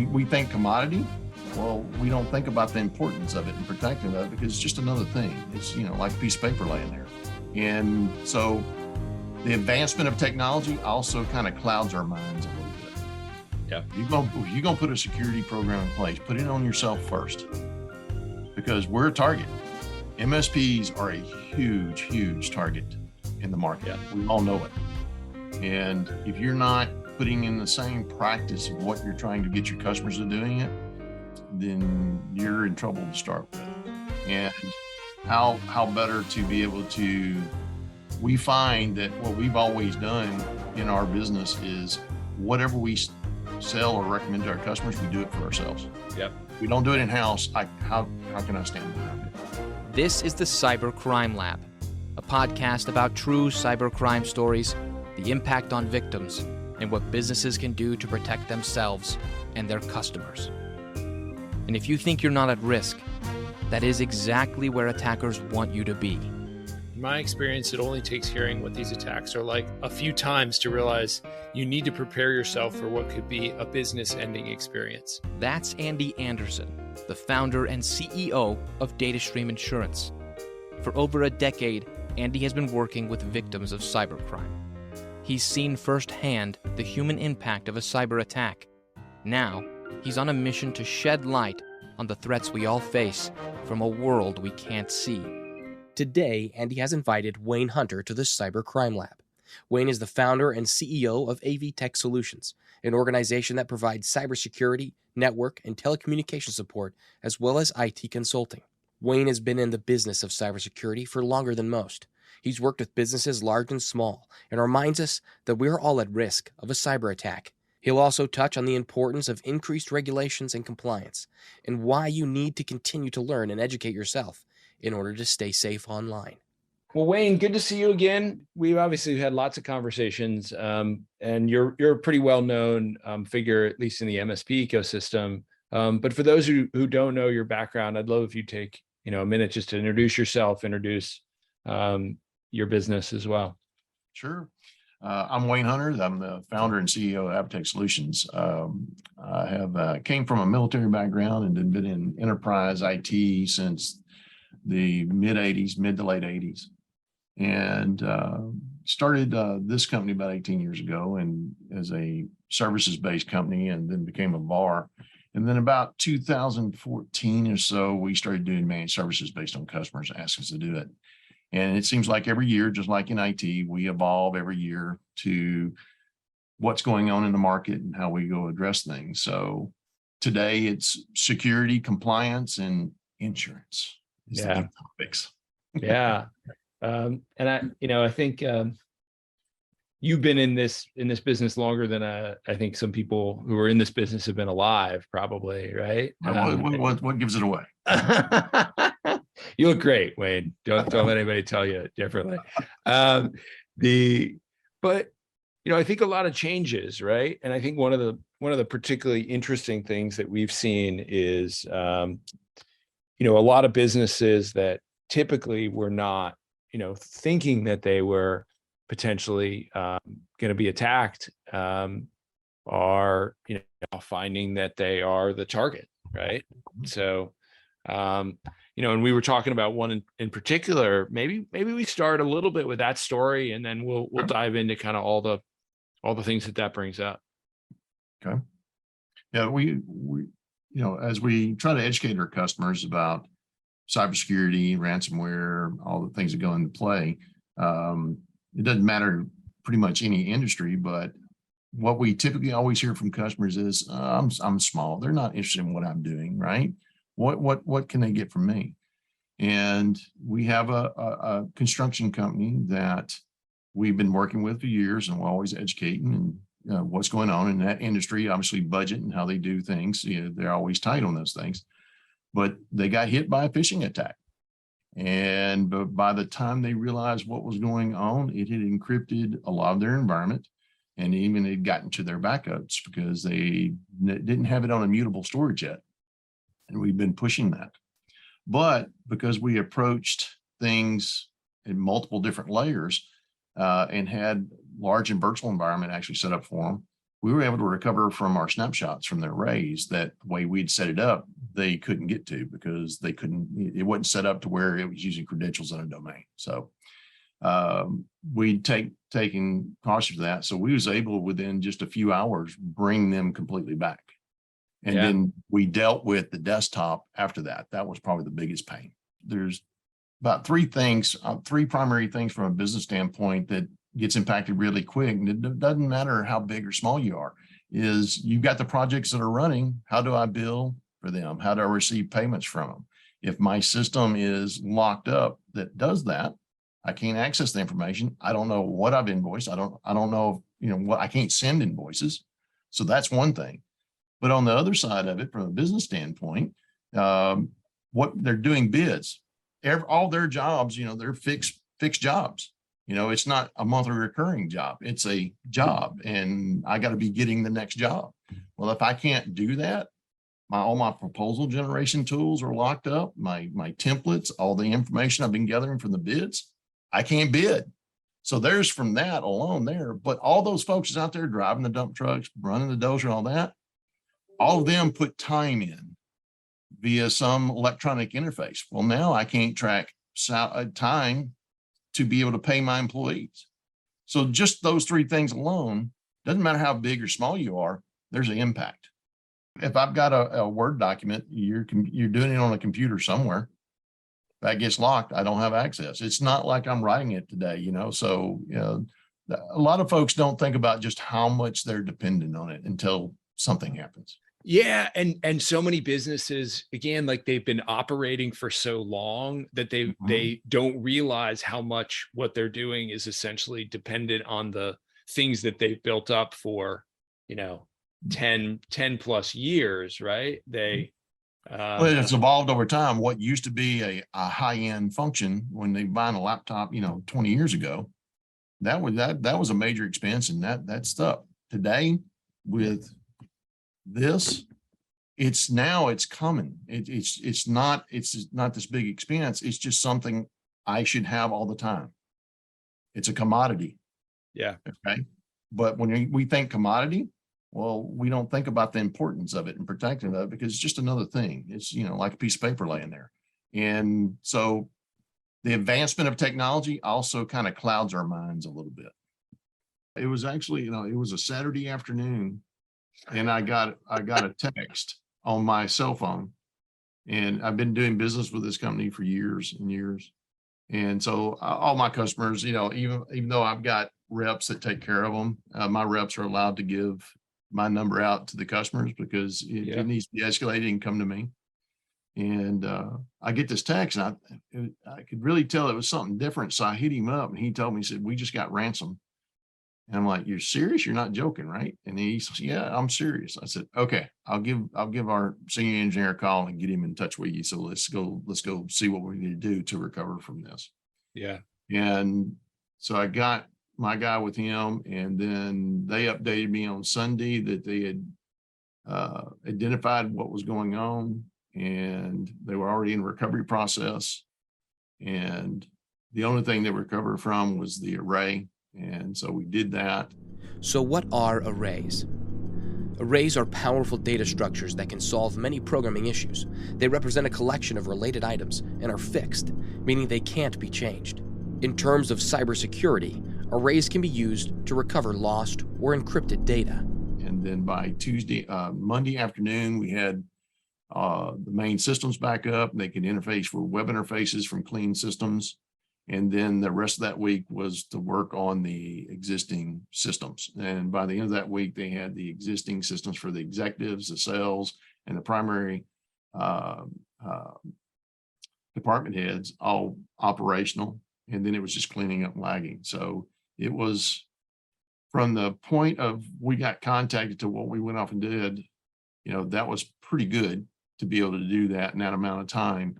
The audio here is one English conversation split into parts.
we think commodity. Well, we don't think about the importance of it and protecting it because it's just another thing. It's, like a piece of paper laying there. And so the advancement of technology also kind of clouds our minds a little bit. Yeah. If you're going to put a security program in place, put it on yourself first, because we're a target. MSPs are a huge, huge target in the market. Yeah. We all know it. And if you're not putting in the same practice of what you're trying to get your customers to doing it, then you're in trouble to start with. And how better to be able to, we find that what we've always done in our business is whatever we sell or recommend to our customers, we do it for ourselves. Yep. We don't do it in-house. How can I stand behind it? This is the Cyber Crime Lab, a podcast about true cybercrime stories, the impact on victims, and what businesses can do to protect themselves and their customers. And if you think you're not at risk, that is exactly where attackers want you to be. In my experience, it only takes hearing what these attacks are like a few times to realize you need to prepare yourself for what could be a business-ending experience. That's Andy Anderson, the founder and CEO of DataStream Insurance. For over a decade, Andy has been working with victims of cybercrime. He's seen firsthand the human impact of a cyber attack. Now, he's on a mission to shed light on the threats we all face from a world we can't see. Today, Andy has invited Wayne Hunter to the Cyber Crime Lab. Wayne is the founder and CEO of AvTek Solutions, an organization that provides cybersecurity, network, and telecommunication support, as well as IT consulting. Wayne has been in the business of cybersecurity for longer than most. He's worked with businesses large and small and reminds us that we're all at risk of a cyber attack. He'll also touch on the importance of increased regulations and compliance and why you need to continue to learn and educate yourself in order to stay safe online. Well, Wayne, good to see you again. We've obviously had lots of conversations, and you're a pretty well-known figure, at least in the MSP ecosystem. But for those who don't know your background, I'd love if you take a minute just to introduce yourself, introduce your business as well. Sure. I'm Wayne Hunter. I'm the founder and CEO of AvTek Solutions. I have came from a military background and been in enterprise IT since the mid to late 80s. And started this company about 18 years ago and as a services-based company, and then became a VAR. And then about 2014 or so, we started doing managed services based on customers asking us to do it. And it seems like every year, just like in IT, we evolve every year to what's going on in the market and how we go address things. So today it's security, compliance, and insurance. Is the big topics. Yeah. And I think you've been in this business longer than I think some people who are in this business have been alive, probably, right? What gives it away? You look great, Wayne. Don't let anybody tell you differently. But I think a lot of changes, right? And I think one of the particularly interesting things that we've seen is a lot of businesses that typically were not thinking that they were potentially going to be attacked are finding that they are the target, right? So and we were talking about one in particular. Maybe we start a little bit with that story, and then we'll dive into kind of all the things that brings up. Okay. Yeah, we as we try to educate our customers about cybersecurity, ransomware, all the things that go into play, it doesn't matter pretty much any industry, but what we typically always hear from customers is, I'm small. They're not interested in what I'm doing, right? What can they get from me? And we have a construction company that we've been working with for years, and we're always educating and what's going on in that industry. Obviously, budget and how they do things. They're always tight on those things. But they got hit by a phishing attack. And by the time they realized what was going on, it had encrypted a lot of their environment, and even had gotten to their backups because they didn't have it on immutable storage yet. And we've been pushing that. But because we approached things in multiple different layers and had large and virtual environment actually set up for them, we were able to recover from our snapshots from their arrays that the way we'd set it up, they couldn't get to because they couldn't, it wasn't set up to where it was using credentials in a domain. So we'd taken caution for that. So we was able within just a few hours, bring them completely back. And then we dealt with the desktop after that. That was probably the biggest pain. There's about three primary things from a business standpoint that gets impacted really quick. And it doesn't matter how big or small you are, is you've got the projects that are running. How do I bill for them? How do I receive payments from them? If my system is locked up that does that, I can't access the information. I don't know what I've invoiced. I don't know, what, I can't send invoices. So that's one thing. But on the other side of it, from a business standpoint, what they're doing bids, all their jobs, they're fixed jobs. It's not a monthly recurring job. It's a job, and I got to be getting the next job. Well, if I can't do that, all my proposal generation tools are locked up. My templates, all the information I've been gathering from the bids, I can't bid. So there's from that alone there. But all those folks out there driving the dump trucks, running the dozer, and all that, all of them put time in via some electronic interface. Well, now I can't track time to be able to pay my employees. So just those three things alone, doesn't matter how big or small you are, there's an impact. If I've got a Word document, you're doing it on a computer somewhere, that gets locked, I don't have access. It's not like I'm writing it today, so a lot of folks don't think about just how much they're dependent on it until something happens. Yeah. And so many businesses, again, like they've been operating for so long that they don't realize how much what they're doing is essentially dependent on the things that they've built up for, 10 plus years, right? Well, it's evolved over time. What used to be a high-end function when they buying a laptop, 20 years ago, that was a major expense, and that stuff. Today, with this, it's common. It's not this big expense. It's just something I should have all the time. It's a commodity. Yeah. Okay. But when we think commodity, well, we don't think about the importance of it and protecting it because it's just another thing. It's, like a piece of paper laying there. And so the advancement of technology also kind of clouds our minds a little bit. It was actually, it was a Saturday afternoon, and I got a text on my cell phone, and I've been doing business with this company for years and years. And so all my customers, even though I've got reps that take care of them, my reps are allowed to give my number out to the customers because it needs to be escalated and come to me. And I get this text, and I could really tell it was something different. So I hit him up, and he told me, he said, "We just got ransomed." And I'm like, "You're serious? You're not joking, right?" And he says, "Yeah, I'm serious." I said, "Okay, I'll give our senior engineer a call and get him in touch with you. So let's go see what we need to do to recover from this." Yeah. And so I got my guy with him, and then they updated me on Sunday that they had identified what was going on, and they were already in recovery process. And the only thing they recovered from was the array. And so we did that. So what are arrays? Arrays are powerful data structures that can solve many programming issues. They represent a collection of related items and are fixed, meaning they can't be changed. In terms of cybersecurity, arrays can be used to recover lost or encrypted data. And then by Monday afternoon, we had the main systems back up. They could interface with web interfaces from clean systems. And then the rest of that week was to work on the existing systems. And by the end of that week, they had the existing systems for the executives, the sales, and the primary department heads all operational. And then it was just cleaning up lagging. So it was from the point of we got contacted to what we went off and did, that was pretty good to be able to do that in that amount of time.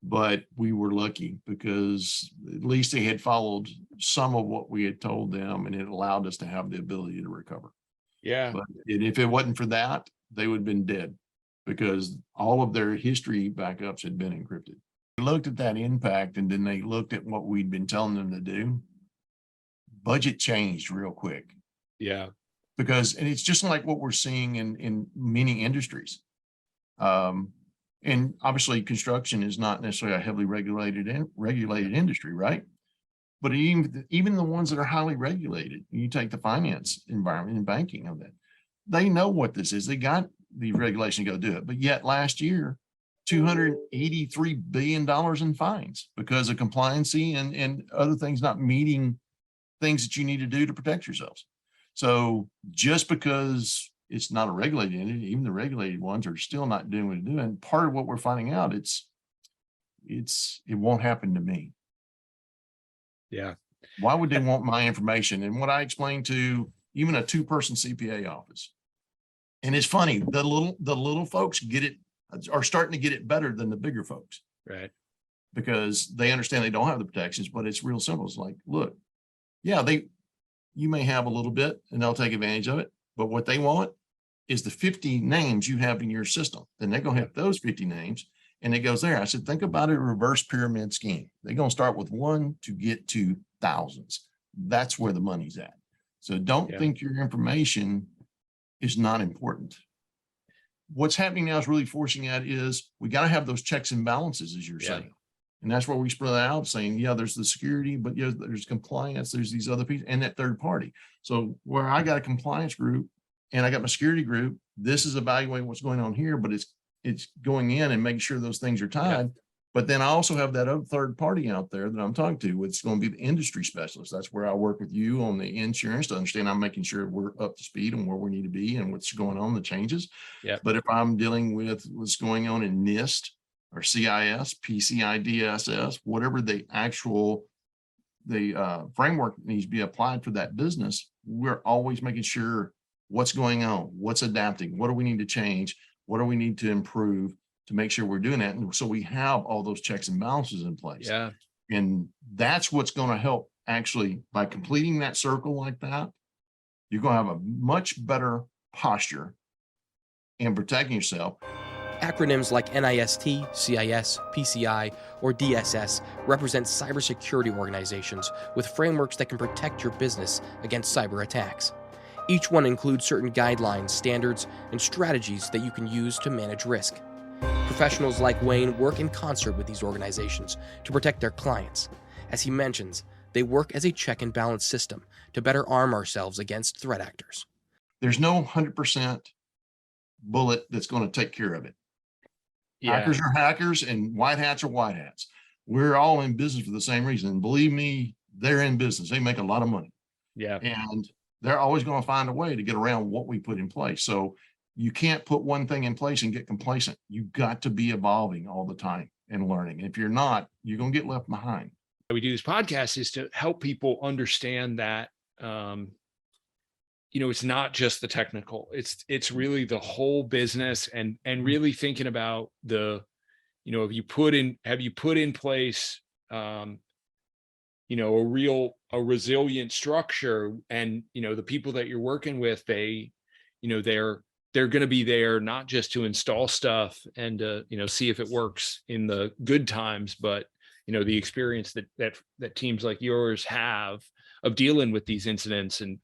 But we were lucky because at least they had followed some of what we had told them, and it allowed us to have the ability to recover. Yeah. But if it wasn't for that, they would have been dead because all of their history backups had been encrypted. They looked at that impact, and then they looked at what we'd been telling them to do. Budget changed real quick. Yeah. and it's just like what we're seeing in many industries. And obviously construction is not necessarily a heavily regulated industry, right? But even the ones that are highly regulated, you take the finance environment and banking of it, they know what this is. They got the regulation to go do it. But yet last year, $283 billion in fines because of compliancy and other things not meeting things that you need to do to protect yourselves. So just because it's not a regulated entity, even the regulated ones are still not doing what they're doing. Part of what we're finding out, it won't happen to me. Yeah. Why would they want my information? And what I explained to even a 2-person CPA office. And it's funny, the little folks are starting to get it better than the bigger folks. Right. Because they understand they don't have the protections, but it's real simple. It's like, look, yeah, you may have a little bit and they'll take advantage of it. But what they want is the 50 names you have in your system. Then they're going to hit those 50 names and it goes there. I said, think about a reverse pyramid scheme. They're going to start with 1 to get to thousands. That's where the money's at. So don't think your information is not important. What's happening now is really forcing that is we got to have those checks and balances, as you're saying. And that's where we spread out saying, there's the security, but there's compliance, there's these other pieces and that third party. So where I got a compliance group and I got my security group, this is evaluating what's going on here, but it's going in and making sure those things are tied. But then I also have that other third party out there that I'm talking to. It's going to be the industry specialist. That's where I work with you on the insurance to understand I'm making sure we're up to speed on where we need to be and what's going on, the changes. But if I'm dealing with what's going on in NIST or CIS, PCI DSS, whatever the framework needs to be applied for that business, we're always making sure what's going on, what's adapting, what do we need to change, what do we need to improve to make sure we're doing that. And so we have all those checks and balances in place. And that's what's going to help actually by completing that circle like that, you're going to have a much better posture in protecting yourself. Acronyms like NIST, CIS, PCI, or DSS represent cybersecurity organizations with frameworks that can protect your business against cyber attacks. Each one includes certain guidelines, standards, and strategies that you can use to manage risk. Professionals like Wayne work in concert with these organizations to protect their clients. As he mentions, they work as a check and balance system to better arm ourselves against threat actors. There's no 100% bullet that's going to take care of it. Hackers are hackers and white hats are white hats. We're all in business for the same reason. And believe me, they're in business. They make a lot of money. And they're always going to find a way to get around what we put in place. So you can't put one thing in place and get complacent. You've got to be evolving all the time and learning. If you're not, you're going to get left behind. We do this podcast is to help people understand that, it's not just the technical, it's really the whole business and really thinking about have you put in place, a resilient structure and, the people that you're working with, they're going to be there not just to install stuff and see if it works in the good times, but the experience that teams like yours have of dealing with these incidents and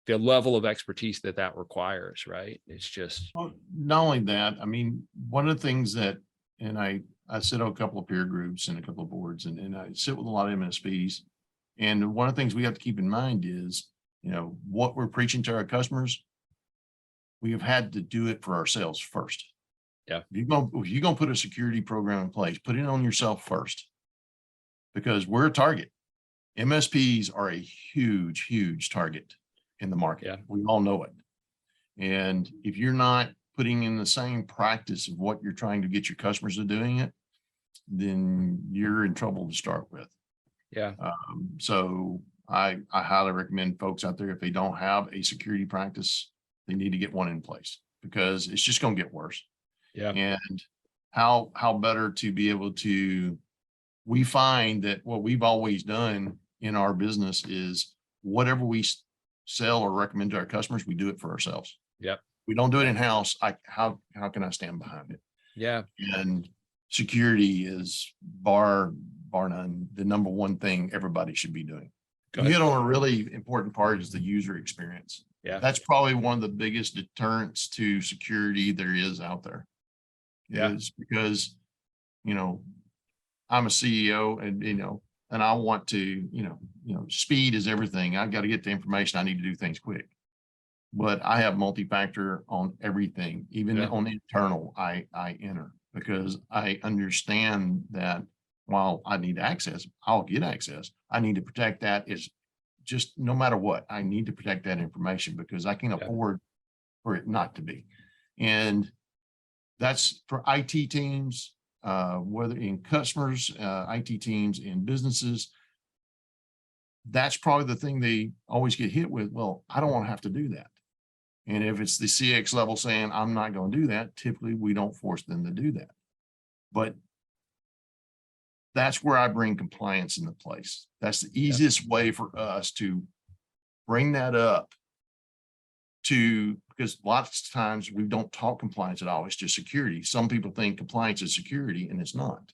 the level of expertise that requires, right? It's just not only that. I mean, one of the things that, and I sit on a couple of peer groups and a couple of boards, and I sit with a lot of MSPs. And one of the things we have to keep in mind is, what we're preaching to our customers. We have had to do it for ourselves first. If you're going to put a security program in place, put it on yourself first, because we're a target. MSPs are a huge, huge target in the market. We all know it. And if you're not putting in the same practice of what you're trying to get your customers to doing it, then you're in trouble to start with. So I highly recommend folks out there, if they don't have a security practice, they need to get one in place, because it's just going to get worse. And how better to be able to, we find that what we've always done in our business is whatever we sell or recommend to our customers, we do it for ourselves. We don't do it in-house. How can I stand behind it? And security is bar none the number one thing everybody should be doing. You hit on a really important part, is the user experience. Yeah. That's probably one of the biggest deterrents to security there is out there. Yeah. Is because, you know, I'm a CEO and, and I want to, speed is everything. I got to get the information. I need to do things quick. But I have multi-factor on everything, even on the internal I enter, because I understand that while I need access, I'll get access. I need to protect that. Is just no matter what, I need to protect that information because I can't afford for it not to be. And that's for IT teams, whether in customers, IT teams, in businesses. That's probably the thing they always get hit with. Well, I don't want to have to do that. And if it's the CX level saying, I'm not going to do that, typically we don't force them to do that. But that's where I bring compliance into place. That's the easiest way for us to bring that up because lots of times we don't talk compliance at all. It's just security. Some people think compliance is security and it's not.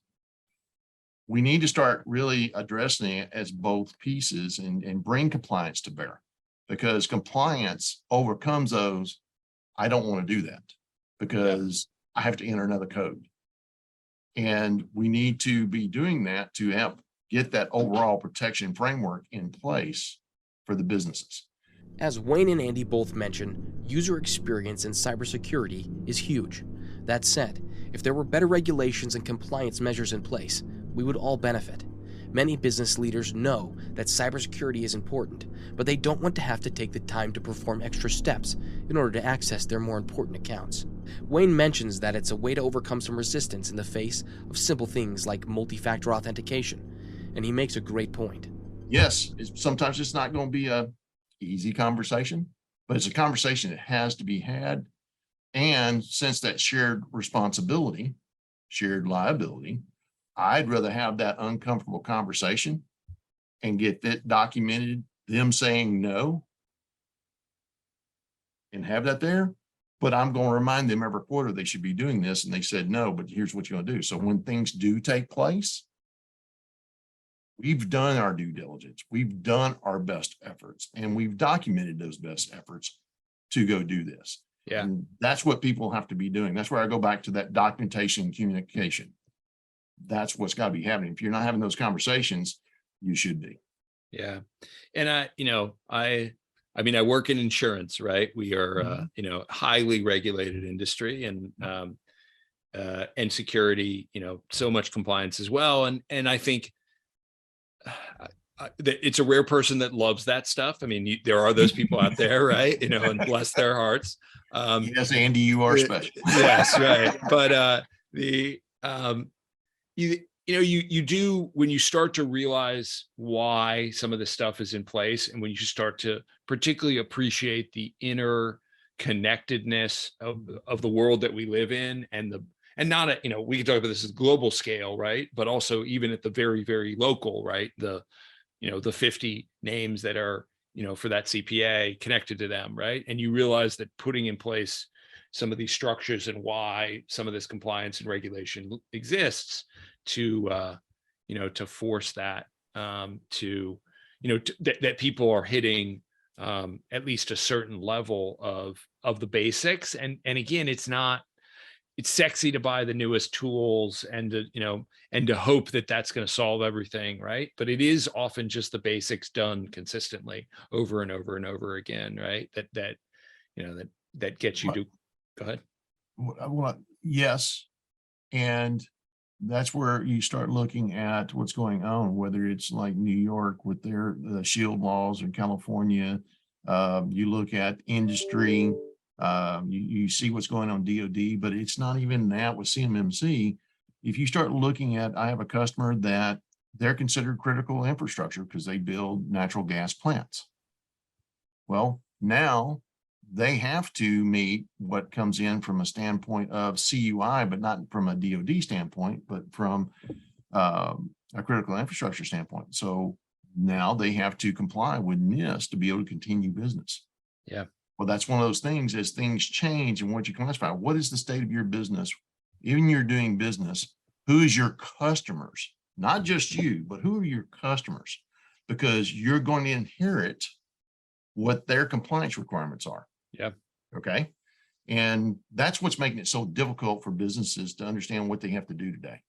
We need to start really addressing it as both pieces and bring compliance to bear. Because compliance overcomes those. I don't want to do that because I have to enter another code. And we need to be doing that to help get that overall protection framework in place for the businesses. As Wayne and Andy both mentioned, user experience in cybersecurity is huge. That said, if there were better regulations and compliance measures in place, we would all benefit. Many business leaders know that cybersecurity is important, but they don't want to have to take the time to perform extra steps in order to access their more important accounts. Wayne mentions that it's a way to overcome some resistance in the face of simple things like multi-factor authentication, and he makes a great point. Yes, sometimes it's not going to be a easy conversation, but it's a conversation that has to be had. And since that shared responsibility, shared liability, I'd rather have that uncomfortable conversation and get that documented, them saying no, and have that there. But I'm going to remind them every quarter they should be doing this. And they said no, but here's what you're going to do. So when things do take place, we've done our due diligence. We've done our best efforts and we've documented those best efforts to go do this. Yeah. And that's what people have to be doing. That's where I go back to that documentation and communication. That's what's got to be happening. If you're not having those conversations, you should be. Yeah. And I work in insurance, right? We are, highly regulated industry and security, so much compliance as well. And I think that it's a rare person that loves that stuff. I mean, there are those people out there, right? And bless their hearts. Yes, Andy, you are special. Yes, right. But you do, when you start to realize why some of this stuff is in place, and when you start to particularly appreciate the inner connectedness of the world that we live in, and not at, we can talk about this as global scale, right? But also even at the very, very local, right? The 50 names that are, for that CPA connected to them, right? And you realize that putting in place some of these structures and why some of this compliance and regulation exists to force that, that people are hitting at least a certain level of the basics. And again, it's sexy to buy the newest tools and to hope that that's going to solve everything, right? But it is often just the basics done consistently over and over and over again, right? That gets you to go ahead. Well, yes, and that's where you start looking at what's going on, whether it's like New York with their shield laws, or California. You look at industry. You see what's going on DoD, but it's not even that with CMMC. If you start looking at, I have a customer that they're considered critical infrastructure because they build natural gas plants. Well, now they have to meet what comes in from a standpoint of CUI, but not from a DoD standpoint, but from a critical infrastructure standpoint. So now they have to comply with NIST to be able to continue business. Yeah. Well, that's one of those things. As things change and what you classify, what is the state of your business? Even you're doing business, who is your customers? Not just you, but who are your customers? Because you're going to inherit what their compliance requirements are. Yeah. Okay. And that's what's making it so difficult for businesses to understand what they have to do today.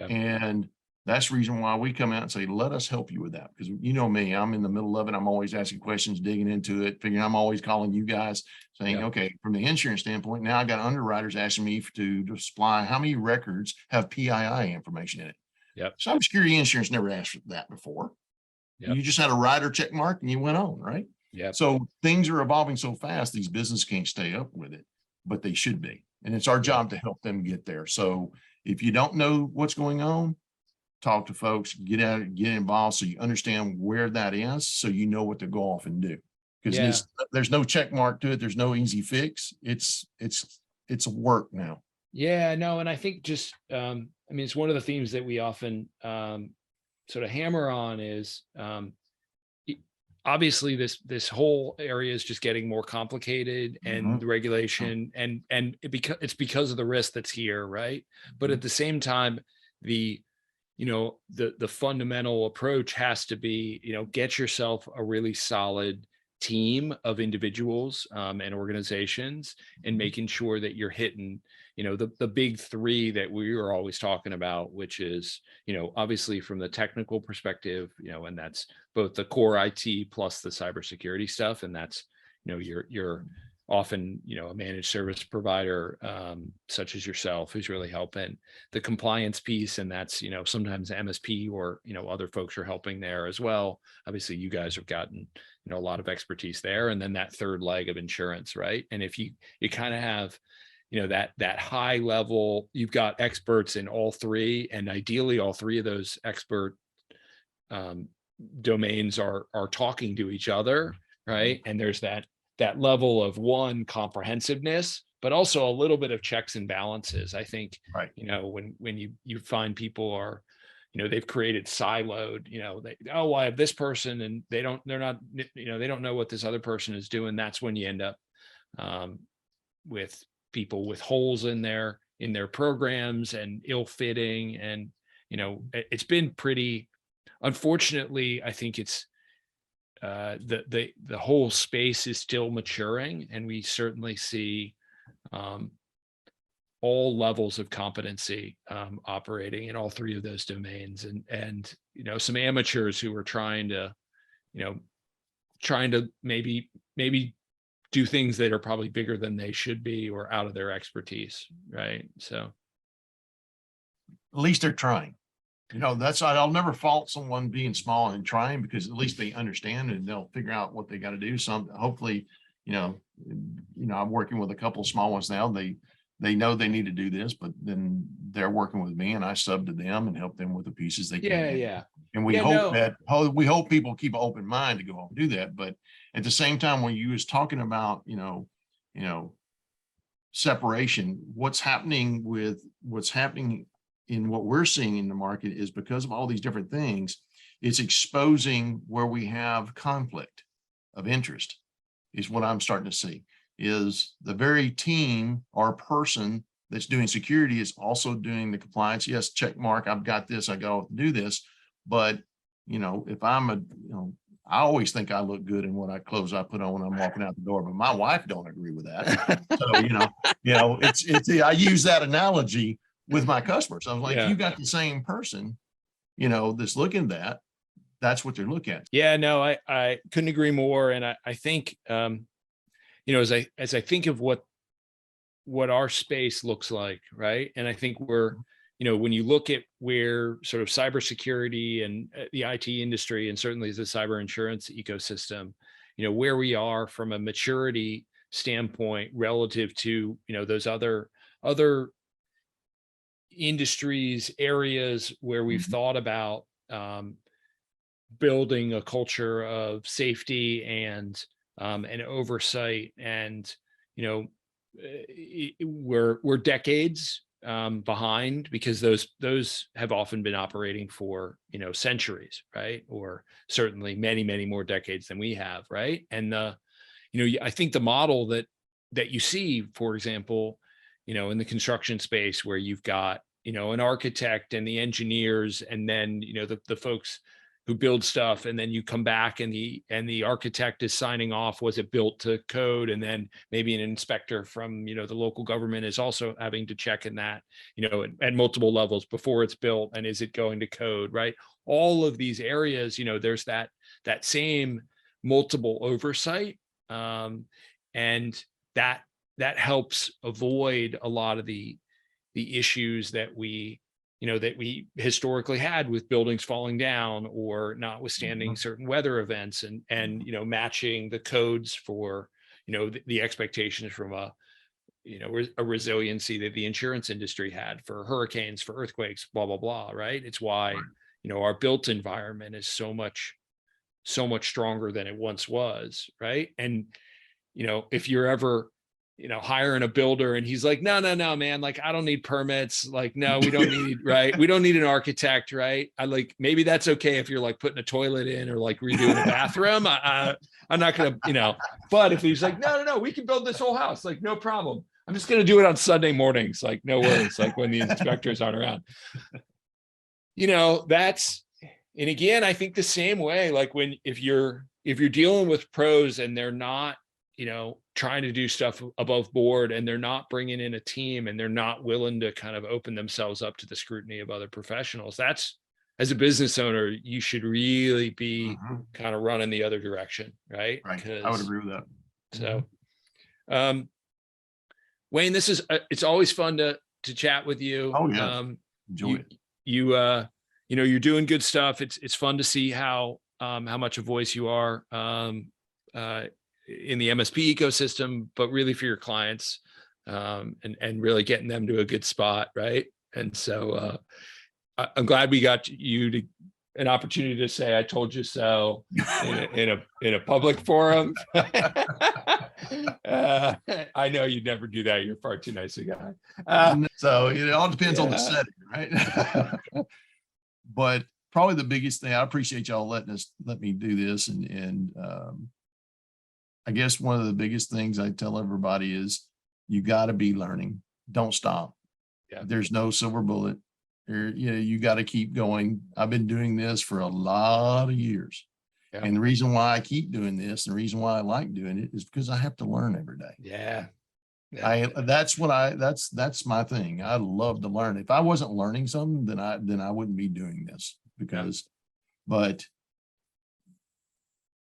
Yeah. And that's the reason why we come out and say, let us help you with that. Because you know me, I'm in the middle of it. I'm always asking questions, digging into it, figuring I'm always calling you guys saying, Yeah. okay, from the insurance standpoint, now I got underwriters asking me to supply how many records have PII information in it. Yep. Cybersecurity insurance never asked for that before. Yep. You just had a rider check mark and you went on, right? Yeah. So things are evolving so fast, these businesses can't stay up with it, but they should be. And it's our job to help them get there. So if you don't know what's going on, talk to folks, get out, get involved so you understand where that is, so you know what to go off and do. Because there's no check mark to it. There's no easy fix. It's a work now. Yeah, no, and I think just I mean, it's one of the themes that we often sort of hammer on is obviously this whole area is just getting more complicated, and the regulation and it's because of the risk that's here, right? But at the same time, the fundamental approach has to be, get yourself a really solid team of individuals and organizations, and making sure that you're hitting, the big three that we were always talking about, which is, obviously from the technical perspective, and that's both the core IT plus the cybersecurity stuff. And that's, you're often, a managed service provider such as yourself, who's really helping the compliance piece. And that's, sometimes MSP or, other folks are helping there as well. Obviously you guys have gotten, a lot of expertise there. And then that third leg of insurance, right? And if you kind of have, that high level, you've got experts in all three, and ideally all three of those expert domains are talking to each other, right? And there's that level of comprehensiveness, but also a little bit of checks and balances. I think, right. When you find people are, they've created siloed, I have this person and they don't know what this other person is doing. That's when you end up with people with holes in their programs and ill-fitting. And, it's been pretty, unfortunately, I think it's, the whole space is still maturing, and we certainly see all levels of competency operating in all three of those domains, and some amateurs who are trying to maybe do things that are probably bigger than they should be or out of their expertise, right? So at least they're trying. I'll never fault someone being small and trying, because at least they understand and they'll figure out what they got to do. Some hopefully, I'm working with a couple of small ones now. They know they need to do this, but then they're working with me, and I sub to them and help them with the pieces they can. Yeah. And we hope people keep an open mind to go and do that. But at the same time, when you was talking about, separation, what's happening in what we're seeing in the market is, because of all these different things, it's exposing where we have conflict of interest, is what I'm starting to see. Is the very team or person that's doing security is also doing the compliance. Yes, check mark, I've got this, I go do this. But, if I'm I always think I look good in what I put on when I'm walking out the door, but my wife don't agree with that. So, it's I use that analogy with my customers. I was like, you got the same person, that's looking at that's what they're looking at. Yeah, no, I couldn't agree more. And I think, as I think of what our space looks like, right? And I think we're, when you look at where sort of cybersecurity and the IT industry, and certainly the cyber insurance ecosystem, where we are from a maturity standpoint relative to, those other industries, areas where we've thought about building a culture of safety and oversight, and we're decades behind, because those have often been operating for centuries, right? Or certainly many more decades than we have, right? And I think the model that you see, for example, in the construction space, where you've got an architect and the engineers, and then the folks who build stuff, and then you come back and the architect is signing off, was it built to code? And then maybe an inspector from, the local government is also having to check in that, at multiple levels before it's built, and is it going to code, right? All of these areas, there's that same multiple oversight, and that helps avoid a lot of the issues that we historically had with buildings falling down, or notwithstanding certain weather events, and matching the codes for the expectations from a resiliency that the insurance industry had for hurricanes, for earthquakes, blah blah blah, right? It's why our built environment is so much stronger than it once was, right? And if you're ever hiring a builder and he's like, no, man, like, I don't need permits. Like, no, we don't need, right? We don't need an architect, right? Maybe that's okay if you're like putting a toilet in or like redoing a bathroom. I'm not going to, but if he's like, no, we can build this whole house. Like, no problem. I'm just going to do it on Sunday mornings. Like, no worries. Like when the inspectors aren't around, and again, I think the same way, like if you're dealing with pros and they're not, trying to do stuff above board, and they're not bringing in a team, and they're not willing to kind of open themselves up to the scrutiny of other professionals, that's, as a business owner, you should really be kind of running the other direction, right? Right. I would agree with that. So, Wayne, it's always fun to chat with you. Oh yeah. Enjoy it. You're doing good stuff. It's fun to see how much a voice you are, in the MSP ecosystem, but really for your clients, and really getting them to a good spot, right? And so I'm glad we got you an opportunity to say "I told you so" in a public forum. I know you'd never do that. You're far too nice a guy. So it all depends on the setting, right? But probably the biggest thing, I appreciate y'all let me do this, and I guess one of the biggest things I tell everybody is you got to be learning. Don't stop. Yeah. There's no silver bullet. You got to keep going. I've been doing this for a lot of years. Yeah. And the reason why I keep doing this, and the reason why I like doing it, is because I have to learn every day. Yeah. That's my thing. I love to learn. If I wasn't learning something, then I wouldn't be doing this, but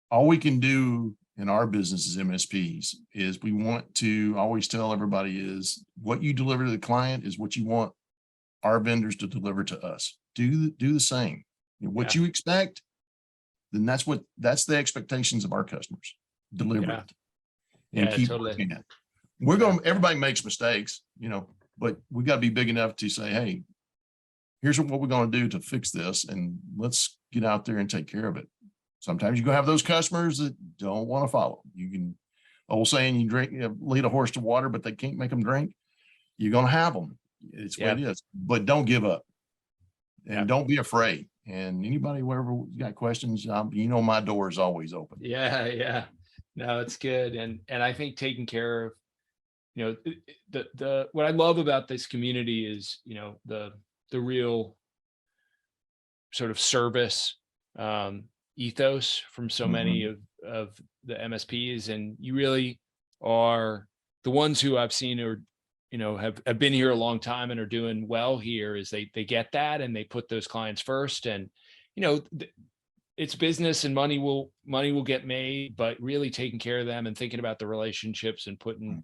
all we can do in our business as MSPs is we want to always tell everybody is what you deliver to the client is what you want our vendors to deliver to us. Do the same. What you expect, then that's the expectations of our customers. Deliver it and keep working it. Everybody makes mistakes, but we got to be big enough to say, hey, here's what we're going to do to fix this, and let's get out there and take care of it. Sometimes you're going to have those customers that don't want to follow. You can, old saying, lead a horse to water, but they can't make them drink. You're going to have them. It's what it is. But don't give up, and don't be afraid. And anybody, wherever you got questions, my door is always open. Yeah. No, it's good. And I think taking care of, the what I love about this community is, the real sort of service, ethos from so many of the MSPs, and you really are the ones who I've seen are, have been here a long time and are doing well here, is they get that, and they put those clients first, and it's business, and money will get made, but really taking care of them and thinking about the relationships and putting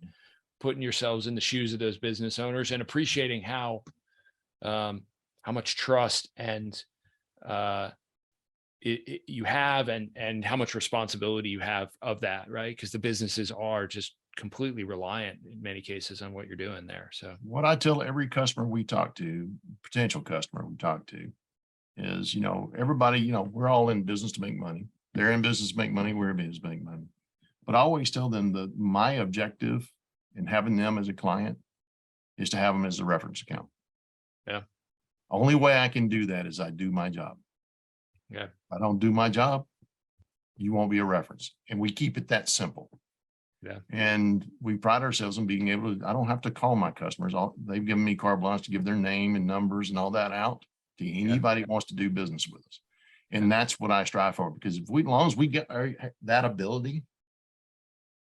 yourselves in the shoes of those business owners, and appreciating how much trust and you have, and how much responsibility you have of that, right? Because the businesses are just completely reliant in many cases on what you're doing there. So what I tell every customer we talk to, potential customer we talk to, is, everybody, we're all in business to make money. They're in business to make money. We're in business to make money. But I always tell them that my objective in having them as a client is to have them as a reference account. Yeah. Only way I can do that is I do my job. Yeah. If I don't do my job, you won't be a reference. And we keep it that simple. Yeah. And we pride ourselves on being able to, I don't have to call my customers. They've given me carte blanche to give their name and numbers and all that out to anybody that wants to do business with us. And that's what I strive for, because as long as we get that ability,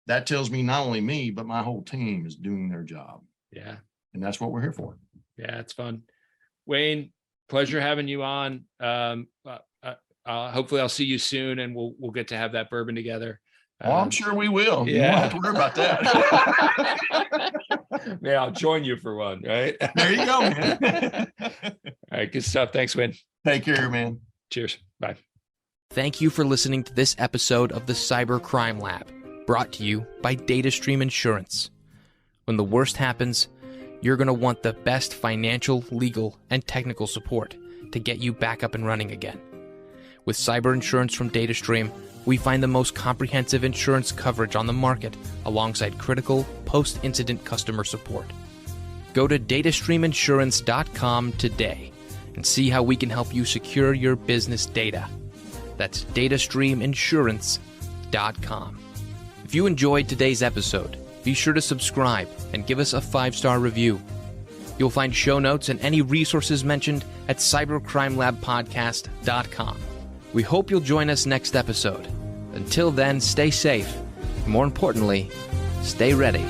that tells me not only me, but my whole team is doing their job. Yeah. And that's what we're here for. Yeah, it's fun. Wayne, pleasure having you on. Hopefully I'll see you soon and we'll get to have that bourbon together. Oh, I'm sure we will. Yeah. You won't have to worry about that. Man, I'll join you for one, right? There you go, man. All right, good stuff. Thanks, Wayne. Take care, man. Cheers. Bye. Thank you for listening to this episode of the Cyber Crime Lab, brought to you by DataStream Insurance. When the worst happens, you're going to want the best financial, legal, and technical support to get you back up and running again. With cyber insurance from DataStream, we find the most comprehensive insurance coverage on the market alongside critical post-incident customer support. Go to datastreaminsurance.com today and see how we can help you secure your business data. That's datastreaminsurance.com. If you enjoyed today's episode, be sure to subscribe and give us a 5-star review. You'll find show notes and any resources mentioned at cybercrimelabpodcast.com. We hope you'll join us next episode. Until then, stay safe. And more importantly, stay ready.